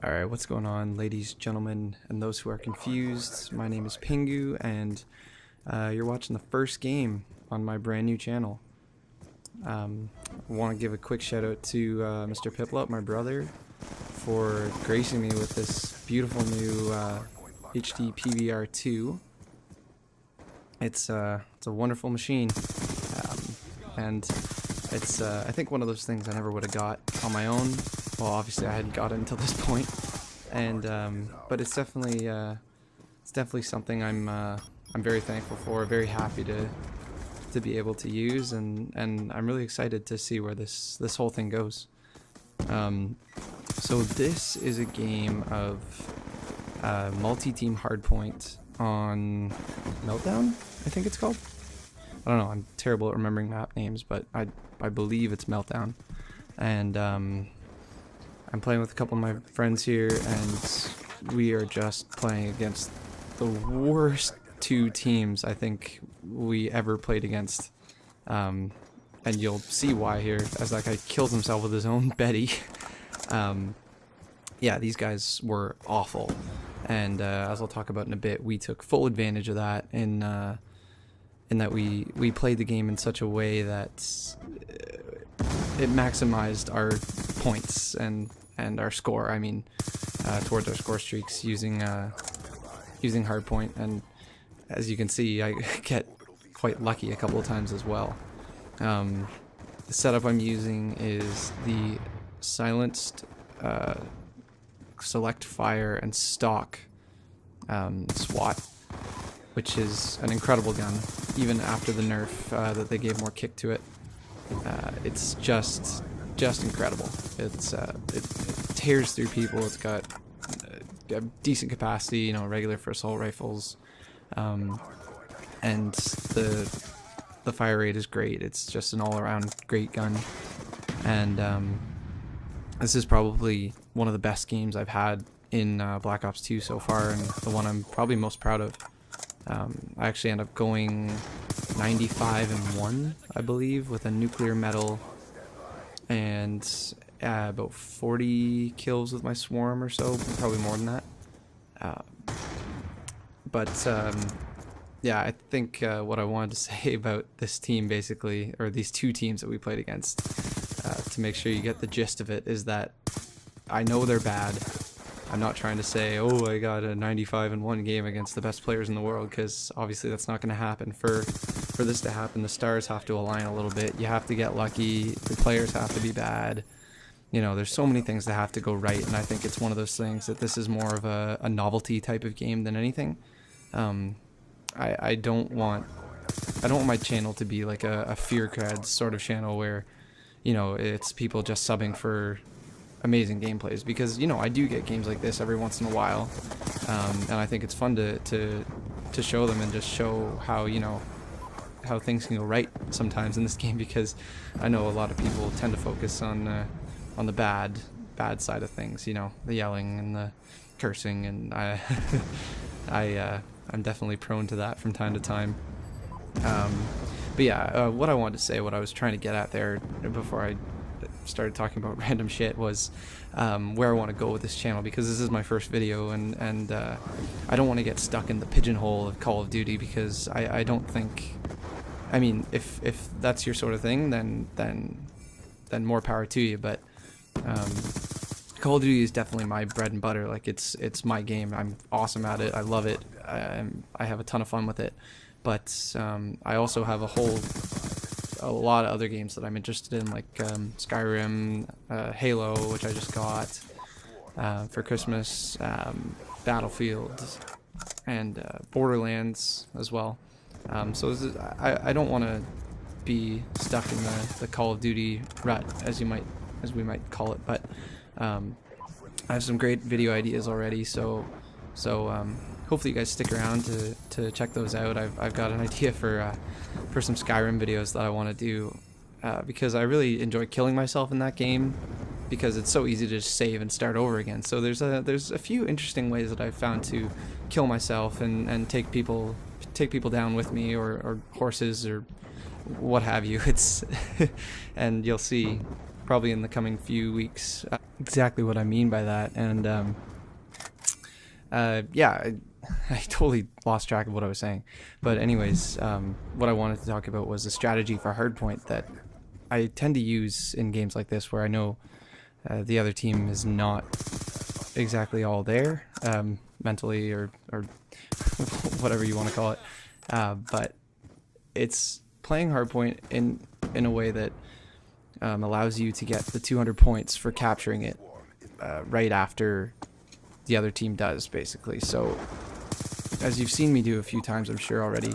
Alright, what's going on, ladies, gentlemen, and those who are confused? My name is Pingu, and you're watching the first game on my brand new channel. I want to give a quick shout out to Mr. Piplup, my brother, for gracing me with this beautiful new HD PVR2. It's a wonderful machine, and it's I think one of those things I never would have got on my own. Well, obviously I hadn't got it until this point, and but it's definitely something I'm very thankful for, very happy to be able to use, and I'm really excited to see where this whole thing goes. So this is a game of multi-team hardpoint on Meltdown, I think it's called. I don't know, I'm terrible at remembering map names, but I believe it's Meltdown. And I'm playing with a couple of my friends here, and we are just playing against the worst two teams I think we ever played against. And you'll see why here, as that guy kills himself with his own Betty. Yeah, these guys were awful, and as I'll talk about in a bit, we took full advantage of that in that we played the game in such a way that it maximized our points and our score. I mean, towards our score streaks using hardpoint, and as you can see, I get quite lucky a couple of times as well. The setup I'm using is the silenced select fire and stock SWAT, which is an incredible gun, even after the nerf that they gave more kick to it. It's just incredible. It tears through people. It's got a decent capacity, you know, regular for assault rifles, and the fire rate is great. It's just an all-around great gun, and this is probably one of the best games I've had in Black Ops 2 so far, and the one I'm probably most proud of. I actually end up going 95-1, I believe, with a nuclear medal, and about 40 kills with my swarm or so, probably more than that. Yeah, I think what I wanted to say about this team, basically, or these two teams that we played against, to make sure you get the gist of it, is that I know they're bad. I'm not trying to say, oh, I got a 95-1 game against the best players in the world, because obviously that's not going to happen. For this to happen, the stars have to align a little bit. You have to get lucky. The players have to be bad. You know, there's so many things that have to go right, and I think it's one of those things that this is more of a novelty type of game than anything. I don't want my channel to be like a Fear Creds sort of channel where, you know, it's people just subbing for amazing gameplays, because, you know, I do get games like this every once in a while, and I think it's fun to show them and just show how, you know, how things can go right sometimes in this game, because I know a lot of people tend to focus on the bad side of things, you know, the yelling and the cursing, and I'm definitely prone to that from time to time. But yeah, what I wanted to say, what I was trying to get at there before I started talking about random shit, was where I want to go with this channel, because this is my first video, and I don't want to get stuck in the pigeonhole of Call of Duty, because I don't think, I mean, if that's your sort of thing, then more power to you, but Call of Duty is definitely my bread and butter. Like, it's my game. I'm awesome at it. I love it. I have a ton of fun with it, but I also have a lot of other games that I'm interested in, like Skyrim, Halo, which I just got for Christmas, Battlefield, and Borderlands as well. So I don't want to be stuck in the Call of Duty rut, as we might call it, but I have some great video ideas already, so hopefully you guys stick around to check those out. I've got an idea for some Skyrim videos that I want to do, because I really enjoy killing myself in that game, because it's so easy to just save and start over again. So there's a few interesting ways that I've found to kill myself and take people down with me, or horses, or what have you. It's and you'll see probably in the coming few weeks exactly what I mean by that. And yeah, I totally lost track of what I was saying. But anyways, what I wanted to talk about was a strategy for hardpoint that I tend to use in games like this where I know the other team is not exactly all there, mentally or whatever you want to call it. But it's playing hardpoint in a way that allows you to get the 200 points for capturing it right after the other team does, basically. So as you've seen me do a few times, I'm sure already,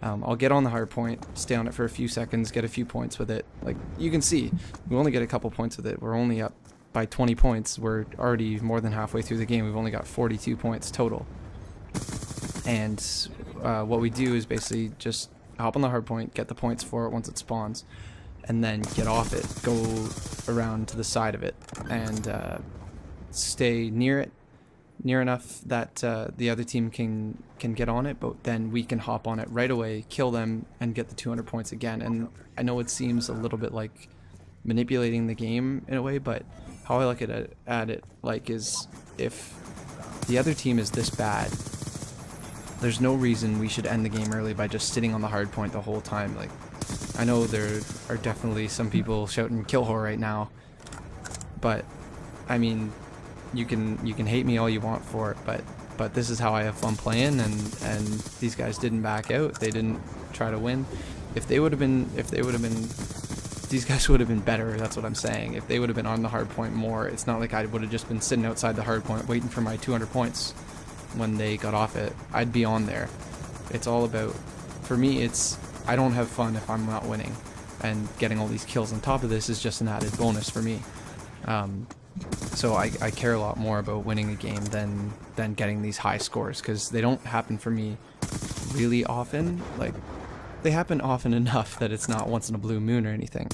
I'll get on the hard point, stay on it for a few seconds, get a few points with it. Like you can see, we only get a couple points with it. We're only up by 20 points. We're already more than halfway through the game. We've only got 42 points total. And what we do is basically just hop on the hard point, get the points for it once it spawns, and then get off it, go around to the side of it, and stay near it, near enough that the other team can get on it, but then we can hop on it right away, kill them, and get the 200 points again. And I know it seems a little bit like manipulating the game in a way, but how I look at it like is, if the other team is this bad, there's no reason we should end the game early by just sitting on the hard point the whole time. Like, I know there are definitely some people shouting kill whore right now, but I mean, you can hate me all you want for it, but this is how I have fun playing, and these guys didn't back out. They didn't try to win. If they would have been, these guys would have been better. That's what I'm saying. If they would have been on the hard point more, it's not like I would have just been sitting outside the hard point waiting for my 200 points when they got off it. I'd be on there. It's all about, for me, it's, I don't have fun if I'm not winning, and getting all these kills on top of this is just an added bonus for me. So I care a lot more about winning a game than getting these high scores, because they don't happen for me really often. Like, they happen often enough that it's not once in a blue moon or anything,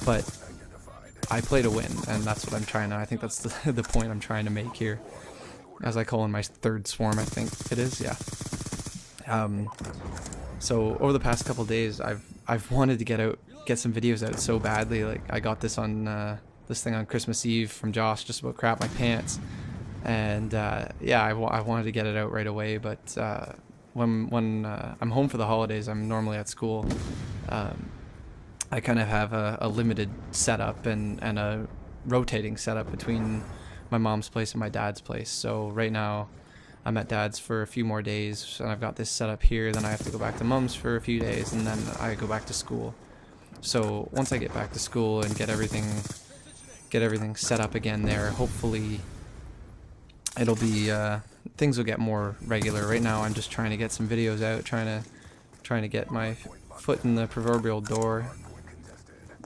but I play to win, and that's what I'm trying to, I think that's the point I'm trying to make here, as I call in my third swarm, I think it is, yeah. So over the past couple days, I've wanted to get some videos out so badly. Like, I got this on this thing on Christmas Eve from Josh, just about crap my pants, and yeah, I wanted to get it out right away, but when I'm home for the holidays, I'm normally at school. I kind of have a limited setup and a rotating setup between my mom's place and my dad's place. So right now I'm at dad's for a few more days, and I've got this set up here, then I have to go back to mom's for a few days, and then I go back to school. So once I get back to school and get everything set up again there, hopefully it'll be things will get more regular. Right now I'm just trying to get some videos out, trying to get my foot in the proverbial door.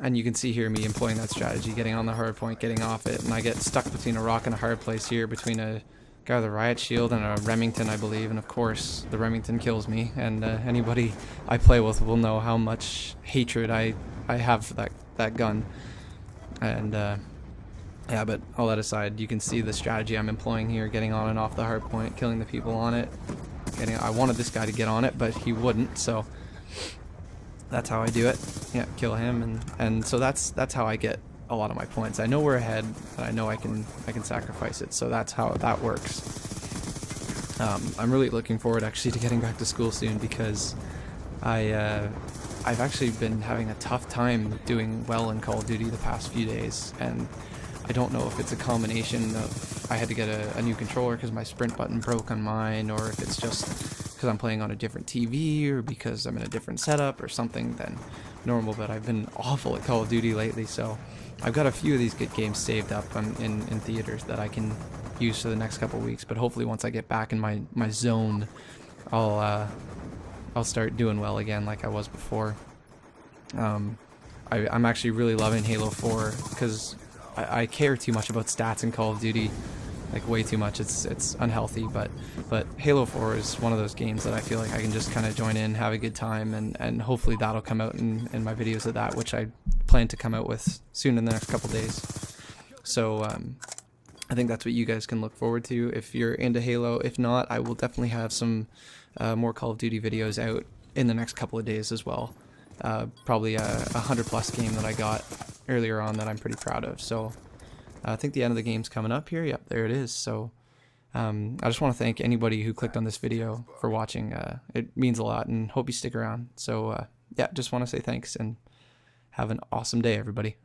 And you can see here me employing that strategy, getting on the hard point, getting off it, and I get stuck between a rock and a hard place here, between a guy with a riot shield and a Remington, I believe, and of course the Remington kills me, and anybody I play with will know how much hatred I have for that gun. And yeah, but all that aside, you can see the strategy I'm employing here, getting on and off the hard point, killing the people on it. I wanted this guy to get on it, but he wouldn't, so that's how I do it. Yeah, kill him, and so that's how I get a lot of my points. I know we're ahead, and I know I can sacrifice it, so that's how that works. I'm really looking forward actually to getting back to school soon, because I've actually been having a tough time doing well in Call of Duty the past few days, and I don't know if it's a combination of I had to get a new controller because my sprint button broke on mine, or if it's just because I'm playing on a different TV, or because I'm in a different setup or something than normal. But I've been awful at Call of Duty lately, so I've got a few of these good games saved up in theaters that I can use for the next couple of weeks. But hopefully once I get back in my zone, I'll start doing well again like I was before. I'm actually really loving Halo 4 because I care too much about stats in Call of Duty, like way too much. It's unhealthy, but Halo 4 is one of those games that I feel like I can just kind of join in, have a good time, and hopefully that'll come out in my videos of that, which I plan to come out with soon in the next couple days. So I think that's what you guys can look forward to if you're into Halo. If not, I will definitely have some more Call of Duty videos out in the next couple of days as well. Probably a 100+ game that I got earlier on that I'm pretty proud of. So I think the end of the game's coming up here. Yep, there it is. So I just want to thank anybody who clicked on this video for watching. It means a lot, and hope you stick around. So yeah, just want to say thanks and have an awesome day, everybody.